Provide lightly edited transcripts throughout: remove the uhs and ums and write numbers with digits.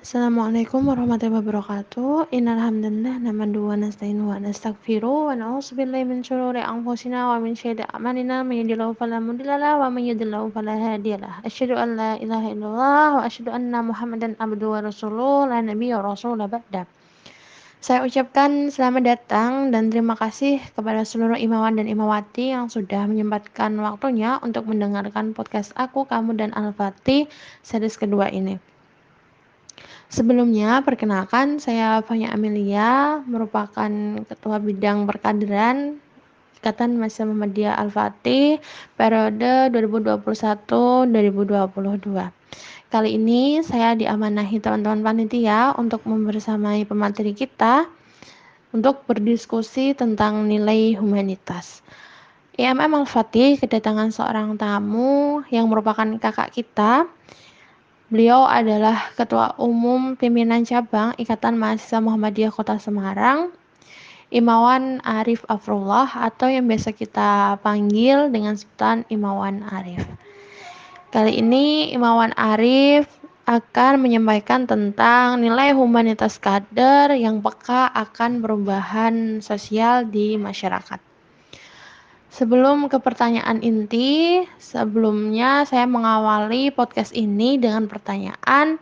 Assalamualaikum warahmatullahi wabarakatuh. Innal hamdalillah nahmaduhu wa nasta'inuhu wa nastaghfiruh wa na'udzu billahi min shururi anfusina wa min sayyiati a'malina may yahdihillahu fala mudilla lahu wa may yudlil fala hadiya lahu. Asyhadu an la ilaha illallah wa asyhadu anna Muhammadan abduhu wa rasuluh la nabiyya rasula ba'da. Saya ucapkan selamat datang dan terima kasih kepada seluruh imawan dan imawati yang sudah menyempatkan waktunya untuk mendengarkan podcast aku, kamu, dan Al-Fatih series kedua ini. Sebelumnya, perkenalkan saya Fanya Amelia, merupakan Ketua Bidang Perkaderan Ikatan Mahasiswa Muhammadiyah Al-Fatih periode 2021-2022. Kali ini saya diamanahi teman-teman panitia untuk membersamai pemateri kita untuk berdiskusi tentang nilai humanitas. IMM Al-Fatih kedatangan seorang tamu yang merupakan kakak kita. Beliau adalah Ketua Umum Pimpinan Cabang Ikatan Mahasiswa Muhammadiyah Kota Semarang, Imawan Arif Afrullah atau yang biasa kita panggil dengan sebutan Imawan Arif. Kali ini Imawan Arif akan menyampaikan tentang nilai humanitas kader yang peka akan perubahan sosial di masyarakat. Sebelum ke pertanyaan inti, sebelumnya saya mengawali podcast ini dengan pertanyaan,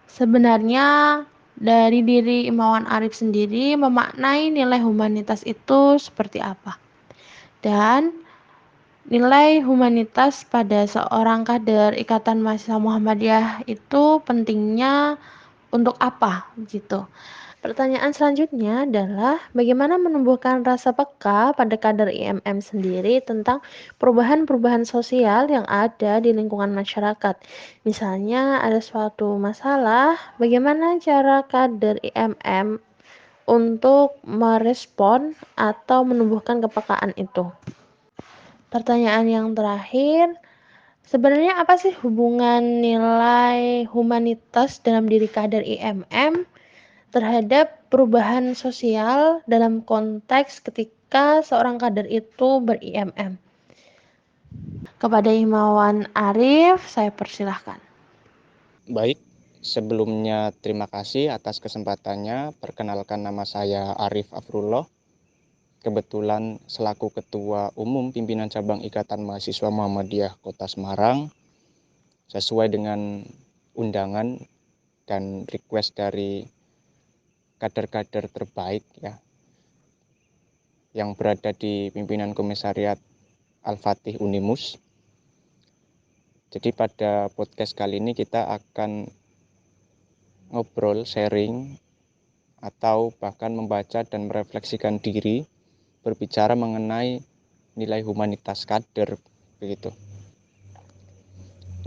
sebenarnya dari diri Imawan Arif sendiri memaknai nilai humanitas itu seperti apa? Dan nilai humanitas pada seorang kader Ikatan Mahasiswa Muhammadiyah itu pentingnya untuk apa gitu. Pertanyaan selanjutnya adalah bagaimana menumbuhkan rasa peka pada kader IMM sendiri tentang perubahan-perubahan sosial yang ada di lingkungan masyarakat. Misalnya ada suatu masalah, bagaimana cara kader IMM untuk merespon atau menumbuhkan kepekaan itu. Pertanyaan yang terakhir, sebenarnya apa sih hubungan nilai humanitas dalam diri kader IMM terhadap perubahan sosial dalam konteks ketika seorang kader itu ber-IMM. Kepada Imawan Arif, saya persilahkan. Baik, sebelumnya terima kasih atas kesempatannya. Perkenalkan, nama saya Arif Afrullah. Kebetulan selaku Ketua Umum Pimpinan Cabang Ikatan Mahasiswa Muhammadiyah Kota Semarang, sesuai dengan undangan dan request dari kader-kader terbaik ya, yang berada di pimpinan Komisariat Al-Fatih Unimus. Jadi pada podcast kali ini kita akan ngobrol, sharing, atau bahkan membaca dan merefleksikan diri, berbicara mengenai nilai humanitas kader begitu.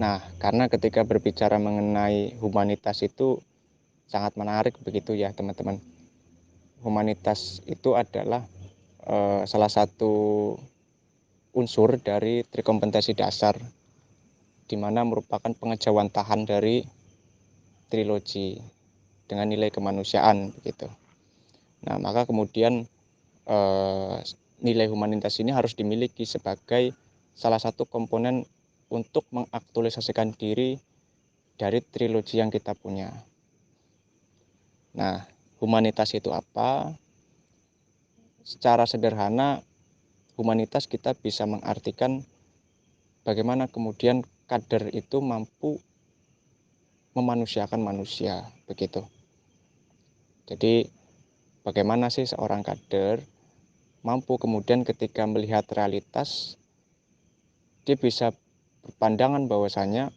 Nah, karena ketika berbicara mengenai humanitas itu sangat menarik begitu ya teman-teman. Humanitas itu adalah salah satu unsur dari trikompetensi dasar, di mana merupakan pengejawantahan dari trilogi dengan nilai kemanusiaan begitu. Nah, maka kemudian nilai humanitas ini harus dimiliki sebagai salah satu komponen untuk mengaktualisasikan diri dari trilogi yang kita punya. Nah, humanitas itu apa? Secara sederhana, humanitas kita bisa mengartikan bagaimana kemudian kader itu mampu memanusiakan manusia, begitu. Jadi, bagaimana sih seorang kader mampu kemudian ketika melihat realitas, dia bisa berpandangan bahwasanya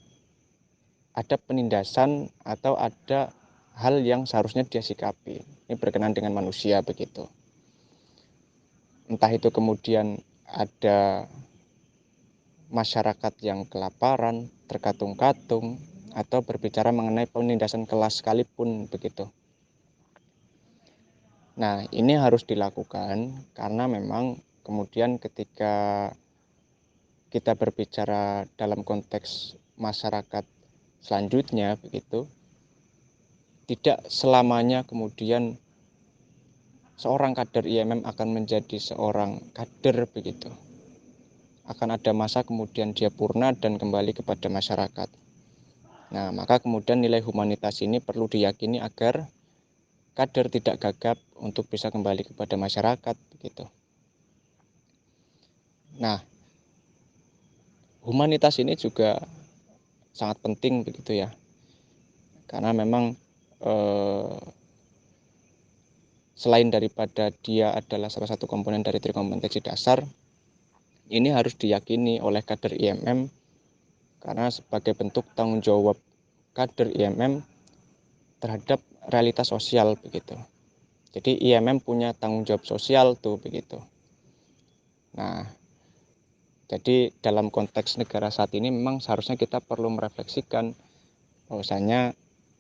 ada penindasan atau ada hal yang seharusnya dia sikapi. Ini berkenaan dengan manusia begitu. Entah itu kemudian ada masyarakat yang kelaparan, terkatung-katung, atau berbicara mengenai penindasan kelas sekalipun begitu. Nah, ini harus dilakukan karena memang kemudian ketika kita berbicara dalam konteks masyarakat selanjutnya begitu, tidak selamanya kemudian seorang kader IMM akan menjadi seorang kader begitu. Akan ada masa kemudian dia purna dan kembali kepada masyarakat. Nah, maka kemudian nilai humanitas ini perlu diyakini agar kader tidak gagap untuk bisa kembali kepada masyarakat begitu. Nah, humanitas ini juga sangat penting begitu ya. Karena memang selain daripada dia adalah salah satu komponen dari trikompetensi dasar, ini harus diyakini oleh kader IMM karena sebagai bentuk tanggung jawab kader IMM terhadap realitas sosial begitu. Jadi IMM punya tanggung jawab sosial tuh begitu. Nah, jadi dalam konteks negara saat ini memang seharusnya kita perlu merefleksikan bahwasanya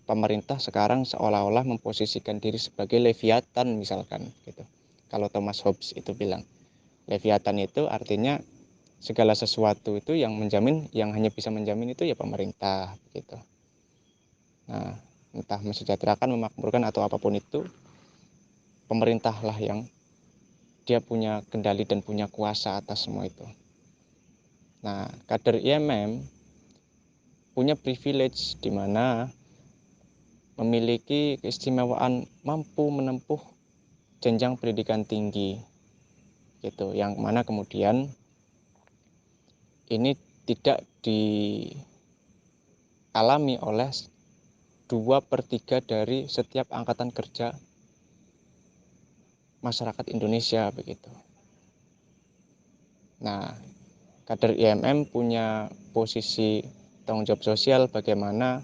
pemerintah sekarang seolah-olah memposisikan diri sebagai Leviathan misalkan gitu. Kalau Thomas Hobbes itu bilang, Leviathan itu artinya segala sesuatu itu yang menjamin, yang hanya bisa menjamin itu ya pemerintah gitu. Nah, entah mensejahterakan, memakmurkan atau apapun itu, pemerintahlah yang dia punya kendali dan punya kuasa atas semua itu. Nah, kader IMM punya privilege di mana memiliki keistimewaan mampu menempuh jenjang pendidikan tinggi gitu, yang mana kemudian ini tidak dialami oleh 2/3 dari setiap angkatan kerja masyarakat Indonesia begitu. Nah, kader IMM punya posisi tanggung jawab sosial bagaimana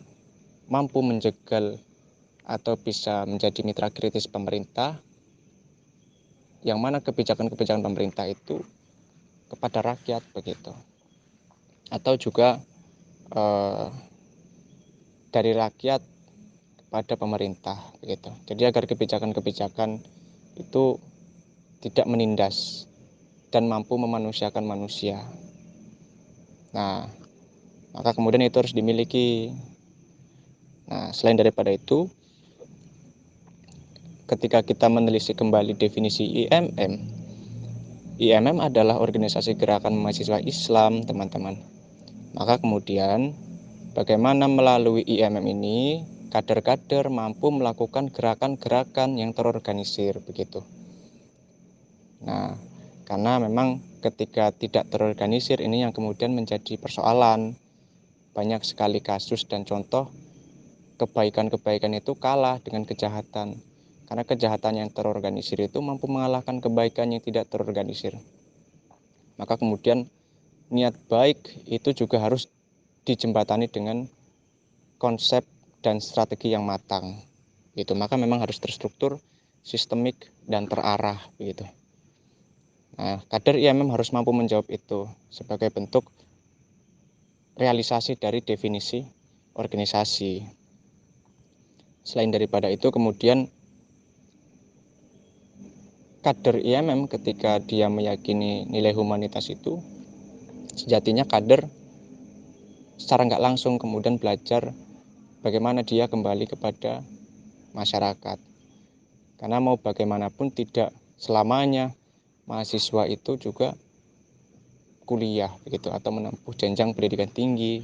mampu menjegal atau bisa menjadi mitra kritis pemerintah, yang mana kebijakan-kebijakan pemerintah itu kepada rakyat begitu, atau juga dari rakyat kepada pemerintah begitu. Jadi agar kebijakan-kebijakan itu tidak menindas dan mampu memanusiakan manusia. Nah, maka kemudian itu harus dimiliki. Nah, selain daripada itu, ketika kita menelisik kembali definisi IMM, IMM adalah organisasi gerakan mahasiswa Islam, teman-teman. Maka kemudian bagaimana melalui IMM ini kader-kader mampu melakukan gerakan-gerakan yang terorganisir begitu. Nah, karena memang ketika tidak terorganisir ini yang kemudian menjadi persoalan. Banyak sekali kasus dan contoh kebaikan-kebaikan itu kalah dengan kejahatan. Karena kejahatan yang terorganisir itu mampu mengalahkan kebaikan yang tidak terorganisir. Maka kemudian niat baik itu juga harus dijembatani dengan konsep dan strategi yang matang. Gitu. Maka memang harus terstruktur, sistemik dan terarah begitu. Nah, kader IMM harus mampu menjawab itu sebagai bentuk realisasi dari definisi organisasi. Selain daripada itu kemudian kader IMM ketika dia meyakini nilai humanitas itu sejatinya kader secara nggak langsung kemudian belajar bagaimana dia kembali kepada masyarakat. Karena mau bagaimanapun tidak selamanya mahasiswa itu juga kuliah begitu atau menempuh jenjang pendidikan tinggi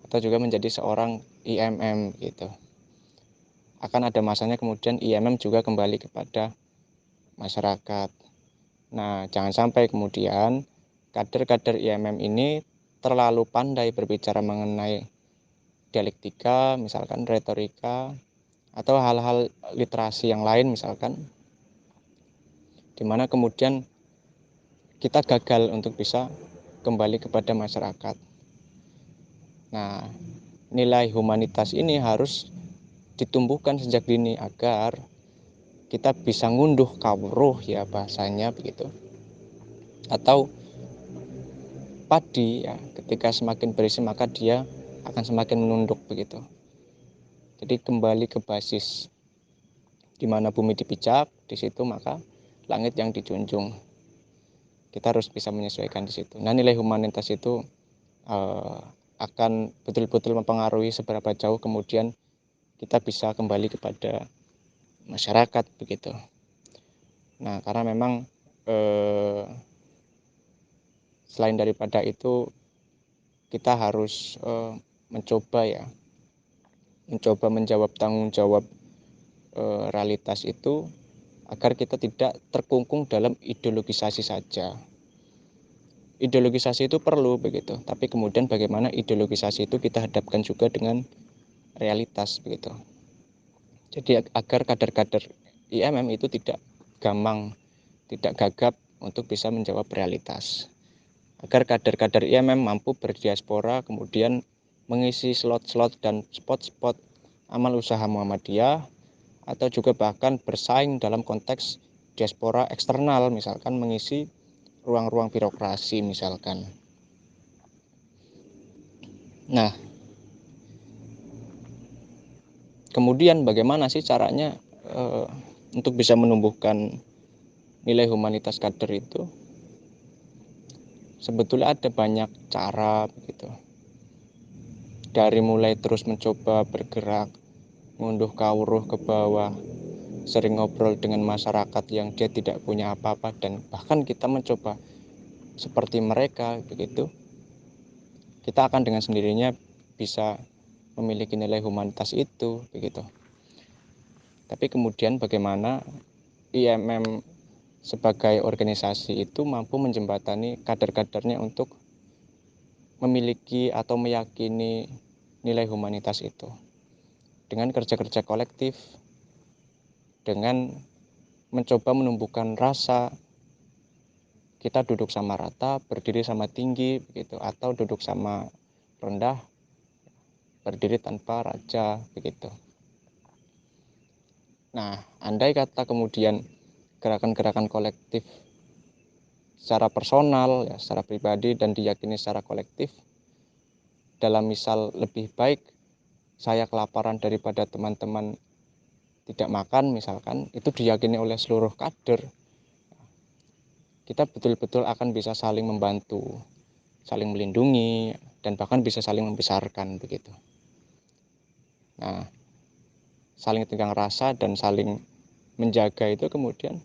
atau juga menjadi seorang IMM gitu. Akan ada masanya kemudian IMM juga kembali kepada masyarakat. Nah, jangan sampai kemudian kader-kader IMM ini terlalu pandai berbicara mengenai dialektika, misalkan retorika, atau hal-hal literasi yang lain misalkan, di mana kemudian kita gagal untuk bisa kembali kepada masyarakat. Nah, nilai humanitas ini harus ditumbuhkan sejak dini agar kita bisa ngunduh kawruh ya bahasanya begitu. Atau padi ya, ketika semakin berisi maka dia akan semakin menunduk begitu. Jadi kembali ke basis di mana bumi dipijak, di situ maka langit yang dijunjung. Kita harus bisa menyesuaikan di situ. Nah, nilai humanitas itu akan betul-betul mempengaruhi seberapa jauh kemudian kita bisa kembali kepada masyarakat begitu. Nah, karena memang selain daripada itu kita harus mencoba ya mencoba menjawab tanggung jawab realitas itu agar kita tidak terkungkung dalam ideologisasi saja. Ideologisasi itu perlu begitu, tapi kemudian bagaimana ideologisasi itu kita hadapkan juga dengan realitas begitu. Jadi agar kader-kader IMM itu tidak gamang, tidak gagap untuk bisa menjawab realitas. Agar kader-kader IMM mampu berdiaspora, kemudian mengisi slot-slot dan spot-spot amal usaha Muhammadiyah, atau juga bahkan bersaing dalam konteks diaspora eksternal, misalkan mengisi ruang-ruang birokrasi misalkan. Nah, kemudian bagaimana sih caranya untuk bisa menumbuhkan nilai humanitas kader itu? Sebetulnya ada banyak cara begitu. Dari mulai terus mencoba bergerak, ngunduh kawruh ke bawah, sering ngobrol dengan masyarakat yang dia tidak punya apa-apa, dan bahkan kita mencoba seperti mereka begitu, kita akan dengan sendirinya bisa memiliki nilai humanitas itu begitu. Tapi kemudian bagaimana IMM sebagai organisasi itu mampu menjembatani kader-kadernya untuk memiliki atau meyakini nilai humanitas itu dengan kerja-kerja kolektif, dengan mencoba menumbuhkan rasa kita duduk sama rata, berdiri sama tinggi begitu, atau duduk sama rendah, berdiri tanpa raja begitu. Nah, andai kata kemudian gerakan-gerakan kolektif secara personal, ya, secara pribadi dan diyakini secara kolektif, dalam misal lebih baik saya kelaparan daripada teman-teman tidak makan misalkan, itu diyakini oleh seluruh kader, kita betul-betul akan bisa saling membantu, saling melindungi, dan bahkan bisa saling membesarkan begitu. Nah, saling tegang rasa dan saling menjaga itu kemudian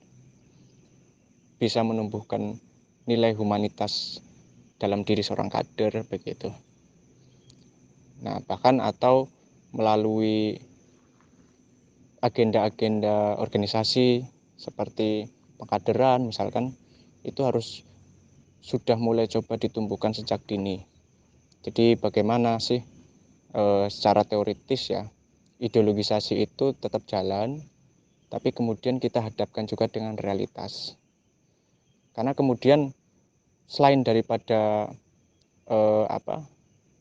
bisa menumbuhkan nilai humanitas dalam diri seorang kader begitu. Nah, bahkan atau melalui agenda-agenda organisasi seperti pengkaderan misalkan, itu harus sudah mulai coba ditumbuhkan sejak dini. Jadi bagaimana sih secara teoritis ya, ideologisasi itu tetap jalan, tapi kemudian kita hadapkan juga dengan realitas. Karena kemudian selain daripada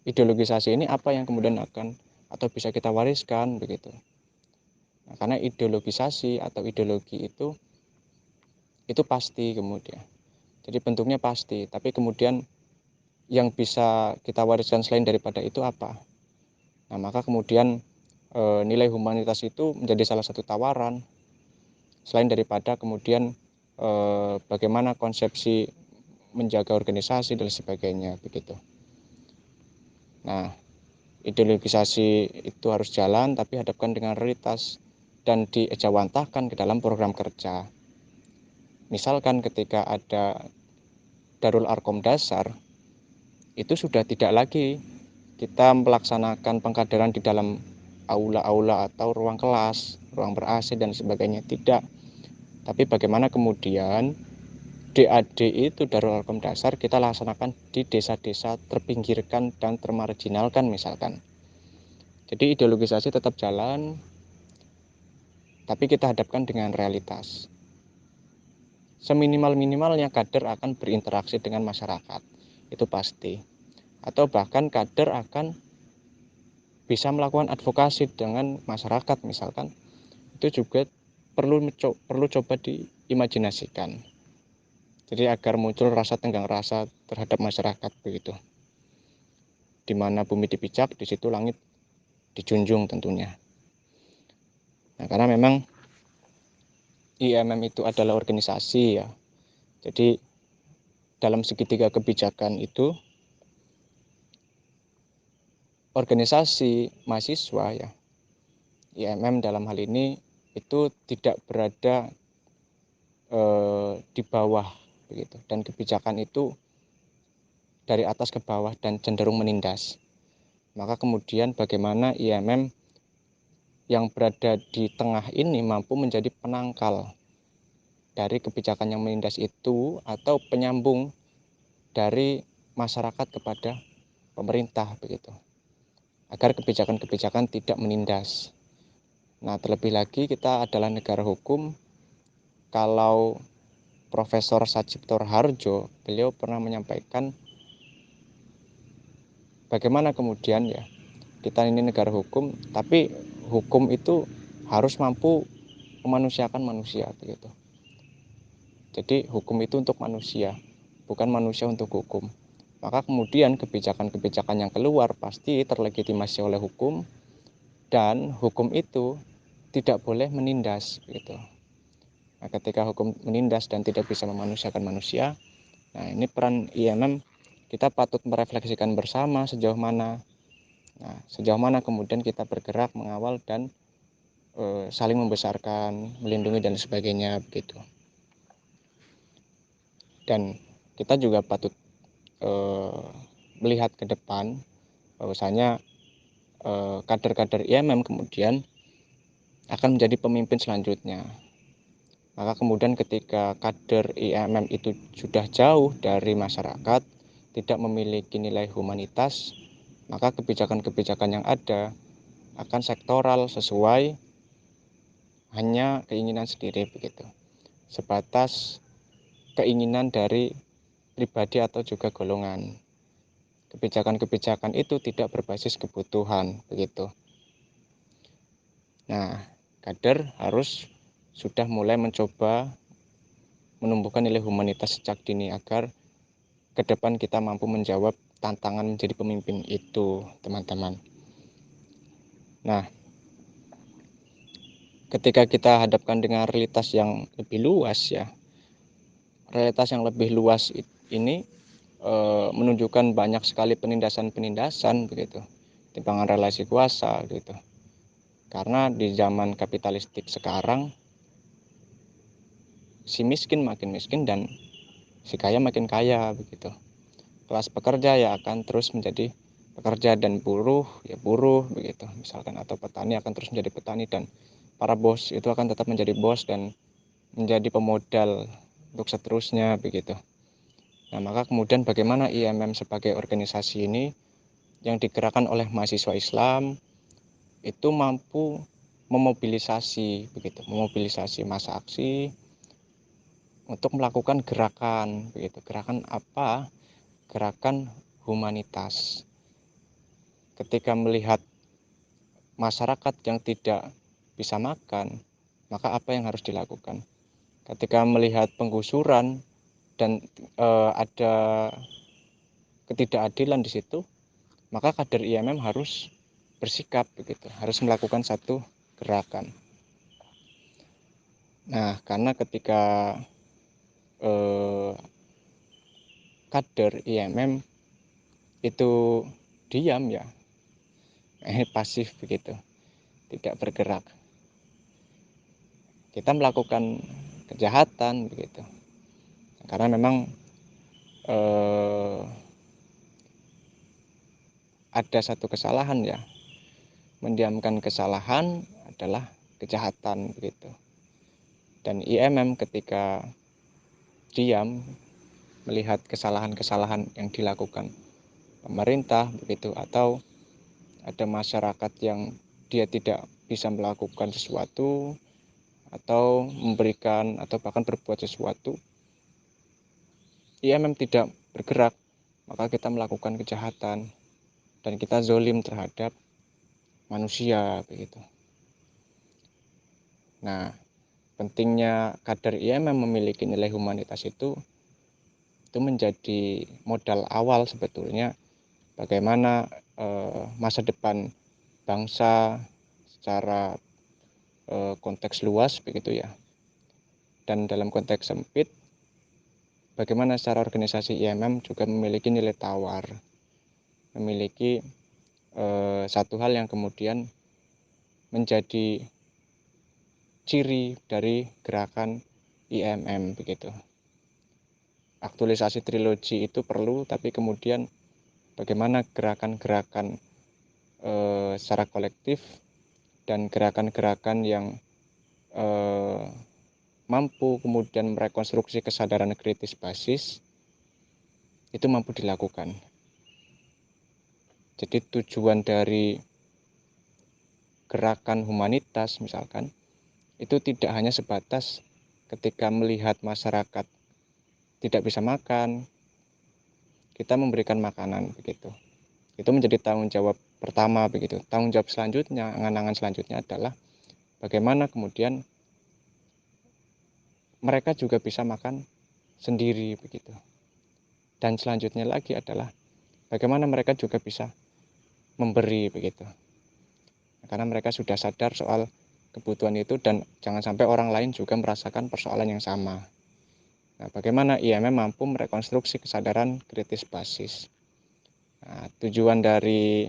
ideologisasi ini, apa yang kemudian akan atau bisa kita wariskan begitu. Nah, karena ideologisasi atau ideologi itu pasti kemudian. Jadi bentuknya pasti, tapi kemudian yang bisa kita wariskan selain daripada itu apa? Nah, maka kemudian nilai humanitas itu menjadi salah satu tawaran selain daripada kemudian bagaimana konsepsi menjaga organisasi dan sebagainya begitu. Nah, ideologisasi itu harus jalan tapi hadapkan dengan realitas dan diejawantahkan ke dalam program kerja. Misalkan ketika ada Darul Arkom dasar, itu sudah tidak lagi kita melaksanakan pengkaderan di dalam aula-aula atau ruang kelas, ruang ber-AC dan sebagainya, tidak. Tapi bagaimana kemudian DAD itu Darul Arkom dasar kita laksanakan di desa-desa terpinggirkan dan termarginalkan misalkan. Jadi ideologisasi tetap jalan, tapi kita hadapkan dengan realitas. Seminimal-minimalnya kader akan berinteraksi dengan masyarakat, itu pasti. Atau bahkan kader akan bisa melakukan advokasi dengan masyarakat misalkan, itu juga perlu coba diimajinasikan. Jadi agar muncul rasa tenggang rasa terhadap masyarakat begitu. Di mana bumi dipijak, di situ langit dijunjung tentunya. Nah, karena memang IMM itu adalah organisasi ya. Jadi dalam segitiga kebijakan itu organisasi mahasiswa ya, IMM dalam hal ini itu tidak berada di bawah begitu, dan kebijakan itu dari atas ke bawah dan cenderung menindas. Maka kemudian bagaimana IMM yang berada di tengah ini mampu menjadi penangkal dari kebijakan yang menindas itu atau penyambung dari masyarakat kepada pemerintah begitu, agar kebijakan-kebijakan tidak menindas. Nah, terlebih lagi kita adalah negara hukum. Kalau Profesor Sajipto Harjo, beliau pernah menyampaikan bagaimana kemudian ya kita ini negara hukum, tapi hukum itu harus mampu memanusiakan manusia begitu. Jadi hukum itu untuk manusia, bukan manusia untuk hukum. Maka kemudian kebijakan-kebijakan yang keluar pasti terlegitimasi oleh hukum, dan hukum itu tidak boleh menindas gitu. Nah, ketika hukum menindas dan tidak bisa memanusiakan manusia, nah ini peran IMM kita patut merefleksikan bersama sejauh mana. Nah, sejauh mana kemudian kita bergerak mengawal dan saling membesarkan, melindungi dan sebagainya begitu. Dan kita juga patut melihat ke depan bahwasanya kader-kader IMM kemudian akan menjadi pemimpin selanjutnya. Maka kemudian ketika kader IMM itu sudah jauh dari masyarakat, tidak memiliki nilai humanitas, maka kebijakan-kebijakan yang ada akan sektoral sesuai hanya keinginan sendiri begitu. Sebatas keinginan dari pribadi atau juga golongan. Kebijakan-kebijakan itu tidak berbasis kebutuhan begitu. Nah, kader harus sudah mulai mencoba menumbuhkan nilai humanitas sejak dini agar ke depan kita mampu menjawab tantangan menjadi pemimpin itu, teman-teman. Nah, ketika kita hadapkan dengan realitas yang lebih luas ya, realitas yang lebih luas ini menunjukkan banyak sekali penindasan-penindasan begitu, timpangan relasi kuasa gitu. Karena di zaman kapitalistik sekarang, si miskin makin miskin dan si kaya makin kaya begitu. Kelas pekerja ya akan terus menjadi pekerja dan buruh ya buruh begitu misalkan, atau petani akan terus menjadi petani, dan para bos itu akan tetap menjadi bos dan menjadi pemodal untuk seterusnya begitu. Nah, maka kemudian bagaimana IMM sebagai organisasi ini yang digerakkan oleh mahasiswa Islam itu mampu memobilisasi begitu, memobilisasi massa aksi untuk melakukan gerakan begitu. Gerakan apa? Gerakan humanitas. Ketika melihat masyarakat yang tidak bisa makan, maka apa yang harus dilakukan? Ketika melihat penggusuran dan ada ketidakadilan di situ, maka kader IMM harus bersikap begitu, harus melakukan satu gerakan. Nah, karena ketika kader IMM itu diam ya, pasif begitu, tidak bergerak, kita melakukan kejahatan begitu. Karena memang ada satu kesalahan ya, mendiamkan kesalahan adalah kejahatan begitu. Dan IMM ketika diam melihat kesalahan-kesalahan yang dilakukan pemerintah begitu, atau ada masyarakat yang dia tidak bisa melakukan sesuatu atau memberikan atau bahkan berbuat sesuatu, IMM tidak bergerak, maka kita melakukan kejahatan dan kita zolim terhadap manusia begitu. Nah, pentingnya kader IMM memiliki nilai humanitas itu menjadi modal awal sebetulnya bagaimana masa depan bangsa secara konteks luas begitu ya. Dan dalam konteks sempit, bagaimana secara organisasi IMM juga memiliki nilai tawar, memiliki satu hal yang kemudian menjadi ciri dari gerakan IMM begitu. Aktualisasi trilogi itu perlu, tapi kemudian bagaimana gerakan-gerakan secara kolektif dan gerakan-gerakan yang mampu kemudian merekonstruksi kesadaran kritis basis itu mampu dilakukan. Jadi tujuan dari gerakan humanitas misalkan itu tidak hanya sebatas ketika melihat masyarakat tidak bisa makan, kita memberikan makanan begitu. Itu menjadi tanggung jawab pertama begitu. Tanggung jawab selanjutnya, angan-angan selanjutnya adalah bagaimana kemudian mereka juga bisa makan sendiri begitu. Dan selanjutnya lagi adalah bagaimana mereka juga bisa memberi begitu. Karena mereka sudah sadar soal kebutuhan itu dan jangan sampai orang lain juga merasakan persoalan yang sama. Nah, bagaimana IMM mampu merekonstruksi kesadaran kritis basis. Nah, tujuan dari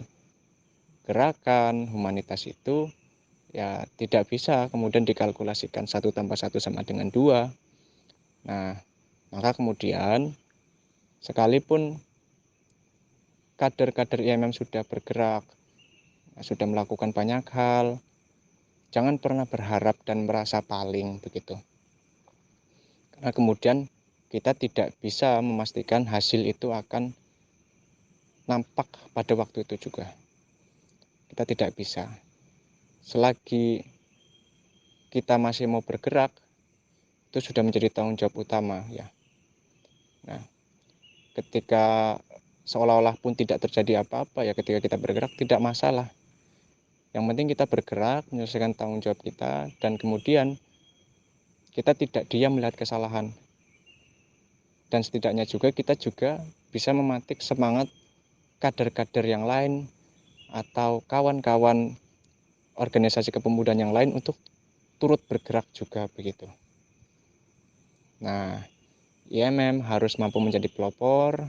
gerakan humanitas itu ya tidak bisa kemudian dikalkulasikan 1 tambah 1 sama dengan 2. Nah, maka kemudian sekalipun kader-kader IMM sudah bergerak, sudah melakukan banyak hal, jangan pernah berharap dan merasa paling begitu. Karena kemudian kita tidak bisa memastikan hasil itu akan nampak pada waktu itu juga. Kita tidak bisa. Selagi kita masih mau bergerak, itu sudah menjadi tanggung jawab utama ya. Nah, ketika seolah-olah pun tidak terjadi apa-apa ya ketika kita bergerak tidak masalah. Yang penting kita bergerak, menyelesaikan tanggung jawab kita, dan kemudian kita tidak diam melihat kesalahan. Dan setidaknya juga kita juga bisa memantik semangat kader-kader yang lain atau kawan-kawan organisasi kepemudaan yang lain untuk turut bergerak juga begitu. Nah, IMM harus mampu menjadi pelopor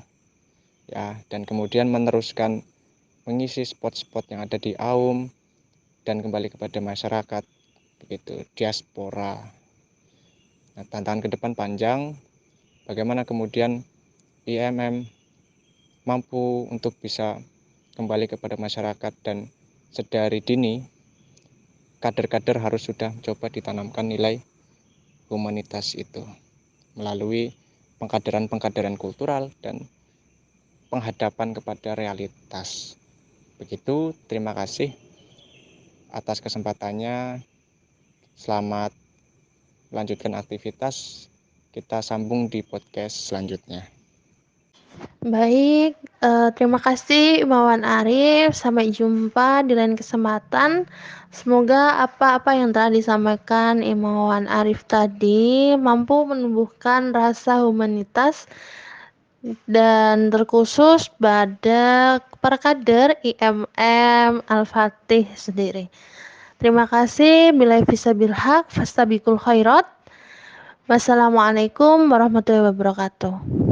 ya, dan kemudian meneruskan mengisi spot-spot yang ada di AUM dan kembali kepada masyarakat begitu, diaspora. Nah, tantangan ke depan panjang, bagaimana kemudian IMM mampu untuk bisa kembali kepada masyarakat dan sedari dini kader-kader harus sudah coba ditanamkan nilai humanitas itu melalui pengkaderan-pengkaderan kultural dan penghadapan kepada realitas. Begitu, terima kasih atas kesempatannya. Selamat melanjutkan aktivitas. Kita sambung di podcast selanjutnya. Baik, terima kasih Imawan Arif. Sampai jumpa di lain kesempatan. Semoga apa-apa yang telah disampaikan Imawan Arif tadi mampu menumbuhkan rasa humanitas dan terkhusus pada para kader IMM Al-Fatih sendiri. Terima kasih. Bila bisa bilhaq, fastabikul khairat. Wassalamualaikum warahmatullahi wabarakatuh.